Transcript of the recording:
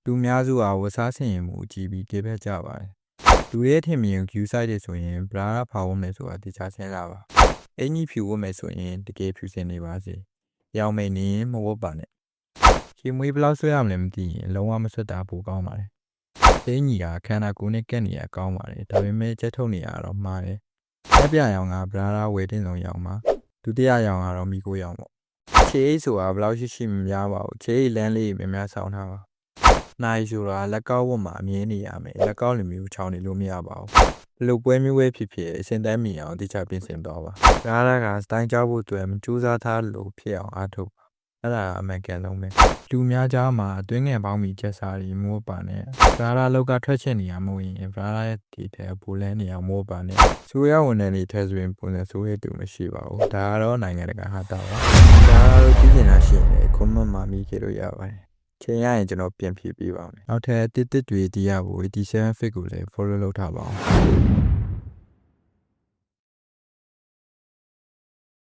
လူများစုအားဝတ်စားဆင်ရင်မှုကြည့်ပြီးတေးဖက်ကြပါတယ်လူရဲ့ထင်မြင် view site တွေဆိုရင်ဘရာဖာဝတ်မယ်ဆိုတာတခြားဆင်းလာပါအင်ကြီးဖြူဝတ်မယ်ဆိုရင်တကယ်ဖြူစင်နေပါစေရောင်မိန်နေရင်မဝတ်ပါနဲ့ခြေမွေးဘလောက်ဆွဲရမလဲမသိရင်လုံးဝမဆွတ်တာပိုကောင်းပါတယ်အင်ကြီးကခန္ဓာကိုယ်နဲ့ကက်နေရကောင်းပါတယ်ဒါပေမဲ့ချက်ထုတ်နေရတော့မှားတယ်လက်ပြရောင်ကဘရာဝယ်တင်ဆုံးရောင်ပါဒုတိယရောင်ကတော့မိကိုရောင်ပေါ့ခြေအိတ်ဆိုတာဘလောက်ရှိမများပါဘူးခြေအိတ်လမ်းလေးများများဆောင်းထားပါနိုင်ဆိုတာလက်ကောက်ဝတ်မှာအမြင်နေရမယ်လက်ကောက်လိုမျိုးချောင်းနေလို့မရပါဘူးဘလို့ပွဲမျိုးပဲဖြစ်ဖြစ်အစင်တန်းမြင်အောင်တခြားပြင်ဆင်သွားပါဒါကစတိုင်းကြောက်ဖို့အတွက်မကြိုးစားထားလို့ဖြစ်အောင်အားထုတ်ပါအဲ့ဒါအမှန်ကန်ဆုံးပဲလူများကြားမှာအတွင်းငယ်ပေါင်းပြီးချက်စားပြီးမိုးပါနဲ့ဗရာလာလောက်ကထွက်ချင်နေရမဟုတ်ရင်ဗရာလာရဲ့ဒီထဲဘူလဲနေအောင်မိုးပါနဲ့ဆိုရဝန်ထမ်းတွေထဲဆိုရင်ပုံစံဆိုးရတူမရှိပါဘူးဒါကတော့နိုင်ငံတကာဟာတာပါဒါကတော့ကြည့်နေတာရှိရင်ကွန်မန့်မှာမိခဲ့လို့ရပါတယ်ချိန်ရရင်ကျွန်တော်ပြန်ဖြည့်ပေးပါမယ်နောက်ထပ်တစ်တွေတီးရဖို့ 87 fit ကိုလည်း follow လုပ်ထားပါအောင်